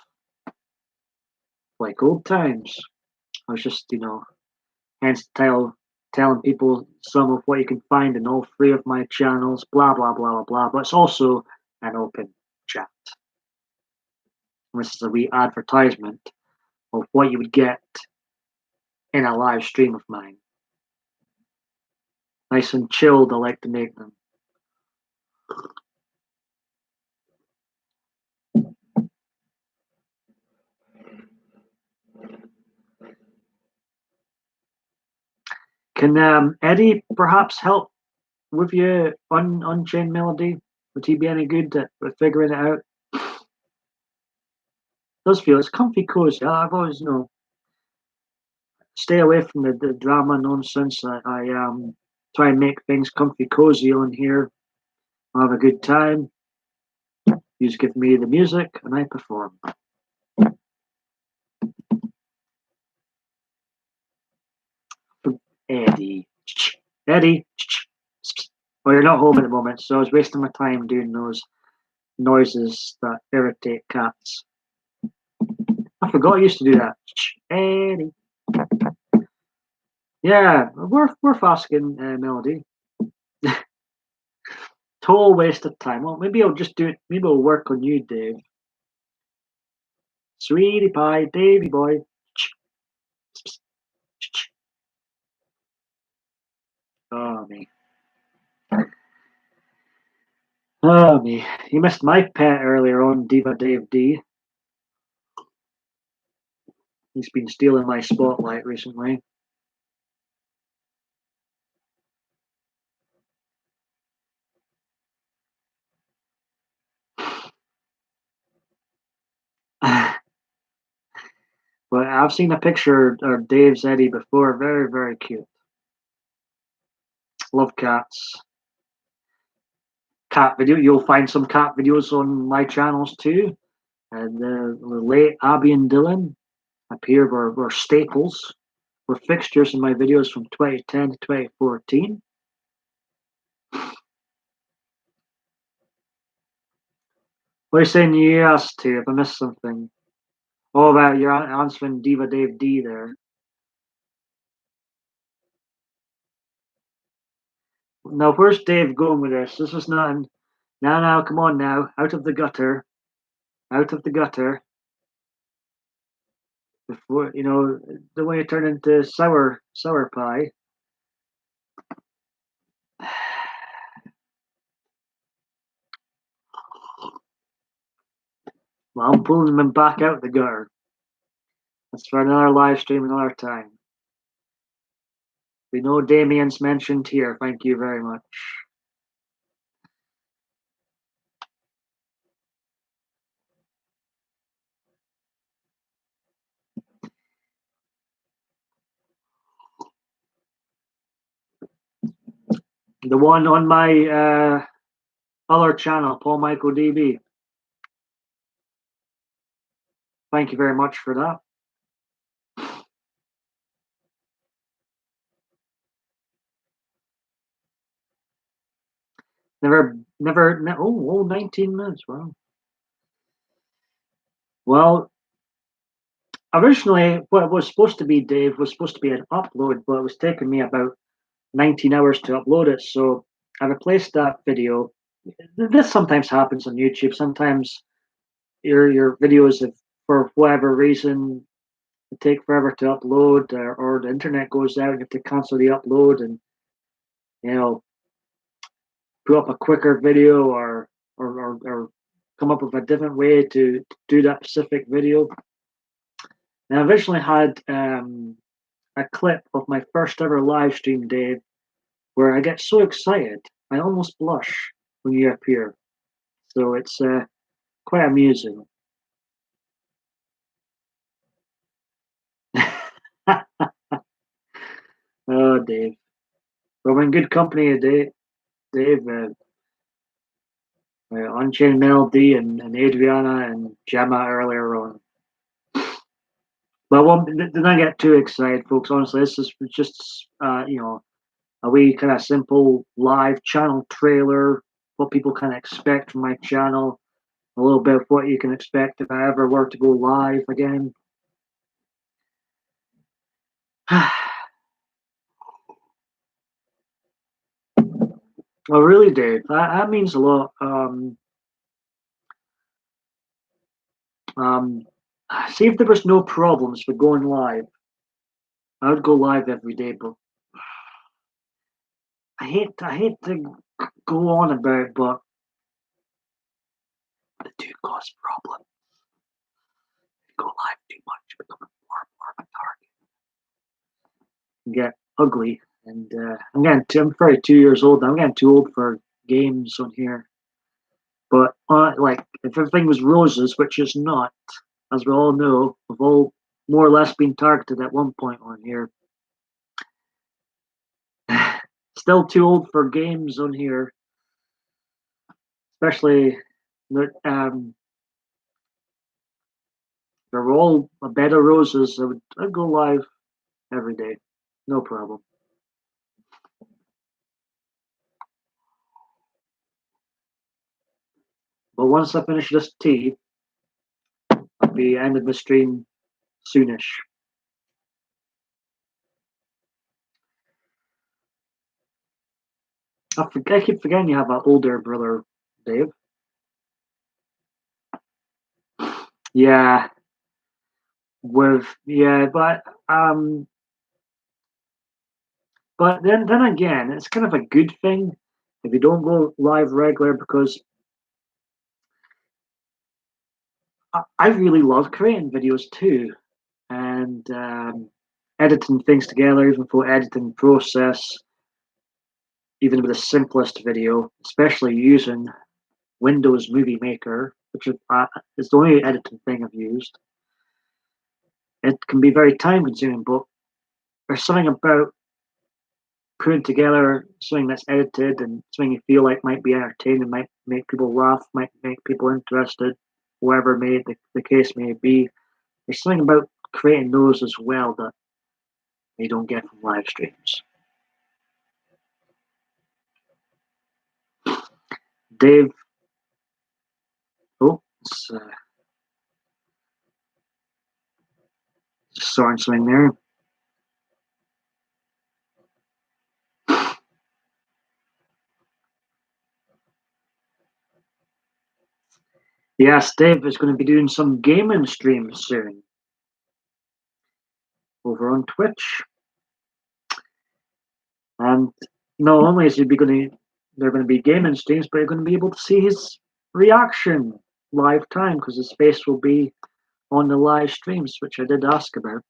Like old times. I was just, hence telling people some of what you can find in all three of my channels, blah, blah, blah, blah, blah. But it's also an open chat. And this is a wee advertisement of what you would get in a live stream of mine. Nice and chilled, I like to make them. Can Eddie perhaps help with you on Unchained Melody? Would he be any good at figuring it out? Does feel it's comfy cozy. I've always stay away from the drama nonsense. I try and make things comfy cozy on here. I have a good time. You just give me the music and I perform. Eddie. Eddie. Well, you're not home at the moment, so I was wasting my time doing those noises that irritate cats. I forgot I used to do that. Eddie. Yeah, we're fasting, Melody. Total waste of time. Well, maybe I'll just do it. Maybe I'll work on you, Dave. Sweetie pie, Davy boy. Oh me. Oh me. You missed my pet earlier on, Diva Dave D. He's been stealing my spotlight recently. But I've seen a picture of Dave's Eddie before. Very, very cute. Love cats. Cat video. You'll find some cat videos on my channels too. And the late Abby and Dylan appear were staples, were fixtures in my videos from 2010 to 2014. What are you saying you asked to if I missed something? Oh, about you're answering Diva Dave D there. Now, where's Dave going with this? This is not. Now, come on now. Out of the gutter. Out of the gutter. Before, the way you turn into sour pie. Well, I'm pulling him back out the gutter. That's for another live stream another time. We know Damien's mentioned here. Thank you very much. The one on my other channel, PaulMichaelDB. Thank you very much for that. Oh, 19 minutes. Wow. Well, originally, what was supposed to be, Dave, was supposed to be an upload, but it was taking me about 19 hours to upload it. So I replaced that video. This sometimes happens on YouTube. Sometimes your videos, if for whatever reason, take forever to upload, or the internet goes out, you have to cancel the upload and you know put up a quicker video or come up with a different way to do that specific video. And I originally had a clip of my first ever live stream, Dave, where I get so excited I almost blush when you appear. So it's quite amusing. Oh, Dave. But we're in good company today, Dave. Unchained Melody and Adriana and Gemma earlier on. But did not get too excited, folks. Honestly, this is just a wee kind of simple live channel trailer. What people can expect from my channel. A little bit of what you can expect if I ever were to go live again. Oh, really, Dave? That means a lot. Um, See, if there was no problems with going live, I would go live every day. But I hate to go on about it, but they do cause problems. If you go live too much, you become more and more of a target. You get ugly, and I'm 32 years old. I'm getting too old for games on here. But like, if everything was roses, which is not, as we all know, we've all more or less been targeted at one point on here. Still too old for games on here, especially that they were all a bed of roses. I'd go live every day, no problem. But once I finish this tea, I'll be ending the stream soonish. I keep forgetting you have an older brother, Dave. Yeah, um, but then again, it's kind of a good thing if you don't go live regular because I really love creating videos too and editing things together, even for editing process, even with the simplest video, especially using Windows Movie Maker, which is the only editing thing I've used. It can be very time consuming, but there's something about putting together something that's edited and something you feel like might be entertaining, might make people laugh, might make people interested, whatever the case may be. There's something about creating those as well that you don't get from live streams. Dave, oh, it's, just starting something there. Yes, Dave is going to be doing some gaming streams soon over on Twitch. And not only is they're going to be gaming streams, but you're going to be able to see his reaction live time because his face will be on the live streams, which I did ask about.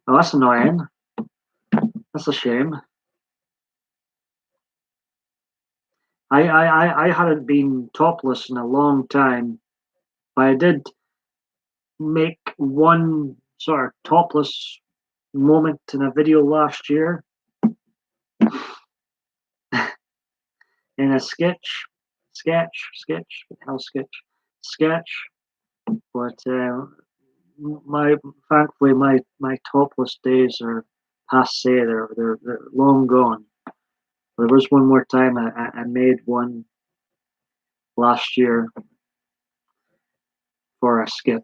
Oh, that's annoying. That's a shame. I hadn't been topless in a long time, but I did make one sort of topless moment in a video last year in a sketch. But my thankfully my topless days are passé. They're long gone. There was one more time I made one last year for a skit.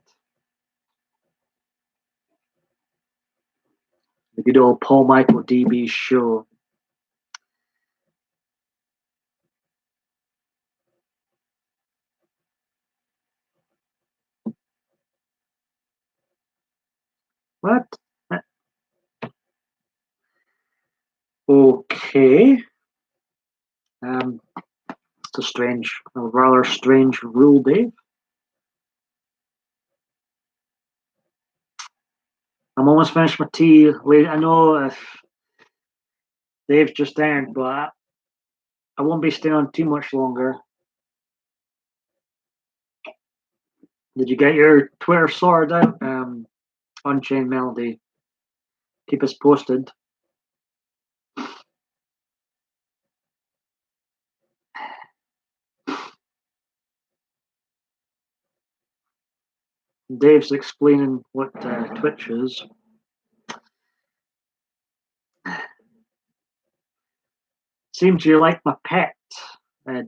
The good old MichaelDB show. What? Okay. It's a rather strange rule, Dave. I'm almost finished my tea. I know Dave's just entered, but I won't be staying on too much longer. Did you get your Twitter sorted out? Unchained Melody. Keep us posted. Dave's explaining what Twitch is. Seems you like my pet,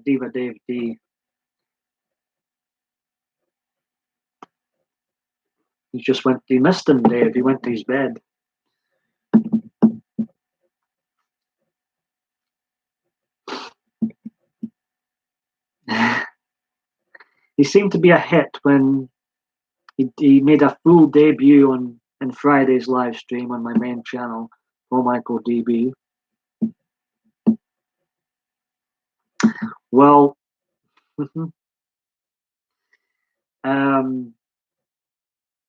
Diva Dave D. He missed him, Dave. He went to his bed. He seemed to be a hit when he made a full debut on Friday's live stream on my main channel, MichaelDB. Well,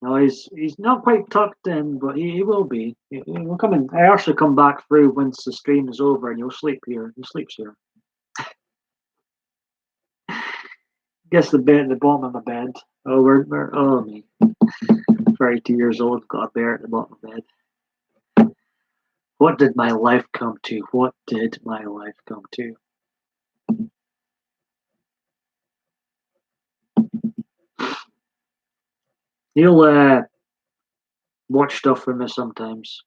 no, he's not quite tucked in, but he will be. He'll come in. I actually come back through once the stream is over, and he'll sleep here. He sleeps here. Gets the bed at the bottom of my bed. Oh, oh me. 32 years old, got a bear at the bottom of the bed. What did my life come to? What did my life come to? He'll watch stuff for me sometimes.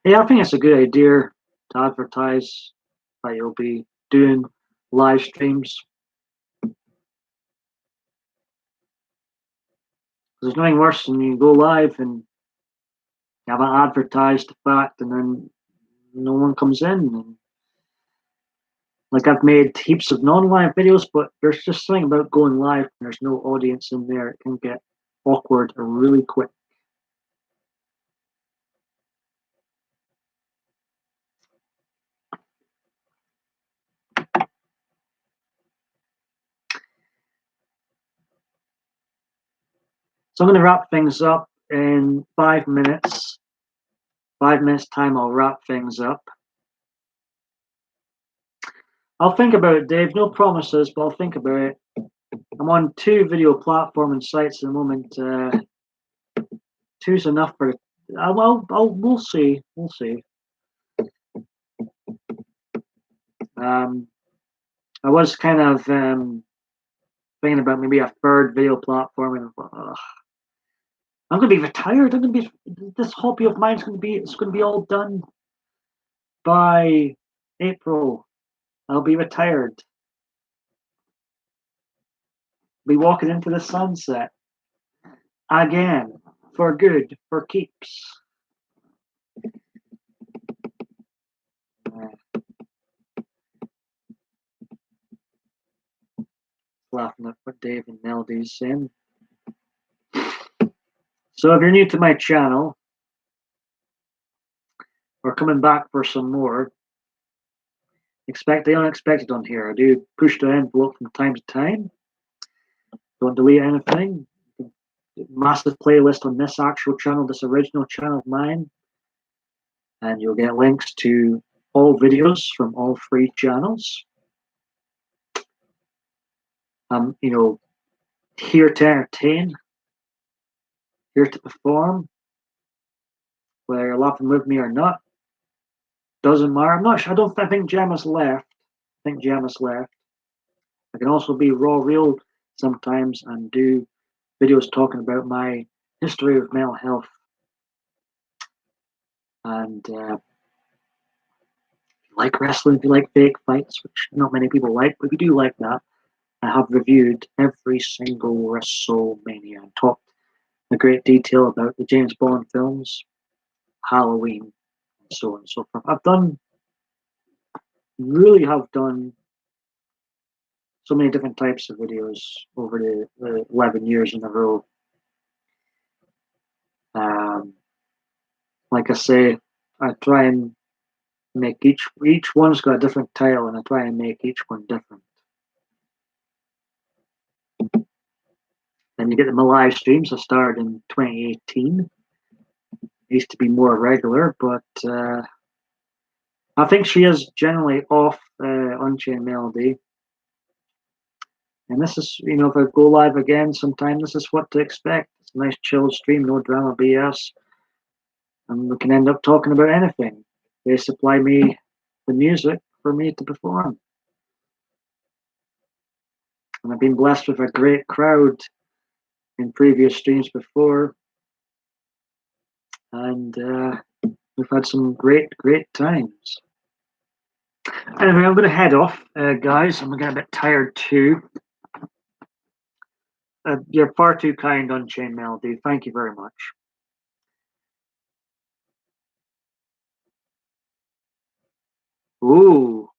Yeah, I think it's a good idea to advertise that you'll be doing live streams. There's nothing worse than you go live and you haven't advertised the fact, and then no one comes in. And like, I've made heaps of non-live videos, but there's just something about going live and there's no audience in there. It can get awkward really quick. So I'm going to wrap things up in 5 minutes. 5 minutes time, I'll wrap things up. I'll think about it, Dave. No promises, but I'll think about it. I'm on 2 video platform and sites at the moment. 2's enough for. We'll see. We'll see. I was kind of thinking about maybe a 3rd video platform, and I'm going to be retired. This hobby of mine is going to be all done by April. I'll be retired. Be walking into the sunset again, for good, for keeps. Laughing at what Dave and Melody's saying. So if you're new to my channel, or coming back for some more, expect the unexpected on here. I do push the envelope from time to time. Don't delete anything. Massive playlist on this actual channel, this original channel of mine. And you'll get links to all videos from all 3 channels. I'm, here to entertain, here to perform, whether you're laughing with me or not. Doesn't matter. I'm not sure. I think Gemma's left. I think Gemma's left. I can also be real sometimes and do videos talking about my history of mental health. And if you like wrestling, if you like fake fights, which not many people like, but if you do like that, I have reviewed every single WrestleMania and talked in great detail about the James Bond films, Halloween, and so on and so forth. Really have done so many different types of videos over the 11 years in a row. Like I say, I try and Make each one's got a different title, and I try and make each one different. Then you get my live streams. I started in 2018. Used to be more regular, but I think she is generally off Unchained Melody. And this is, if I go live again sometime, this is what to expect. It's a nice chilled stream, no drama BS. And we can end up talking about anything. They supply me the music for me to perform. And I've been blessed with a great crowd in previous streams before. And we've had some great times. Anyway, I'm going to head off, guys. I'm getting a bit tired too. You're far too kind, Unchained Melody. Thank you very much. Ooh,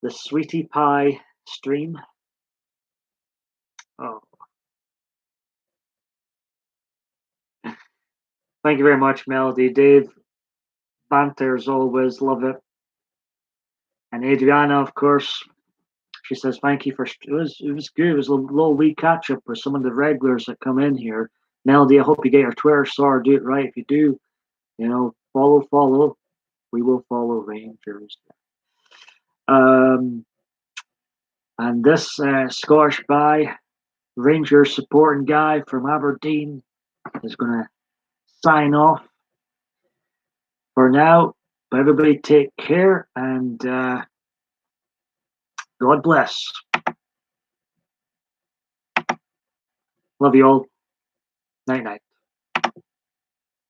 the Sweetie Pie stream. Oh, thank you very much, Melody. Dave, banter as always. Love it. And Adriana, of course, she says thank you for. It was good. It was a little wee catch up with some of the regulars that come in here. Melody, I hope you get your Twitter star. Do it right. If you do, follow. We will follow Rangers. And this Scottish guy, Rangers supporting guy from Aberdeen, is going to sign off for now. But everybody take care and God bless. Love you all. Night night.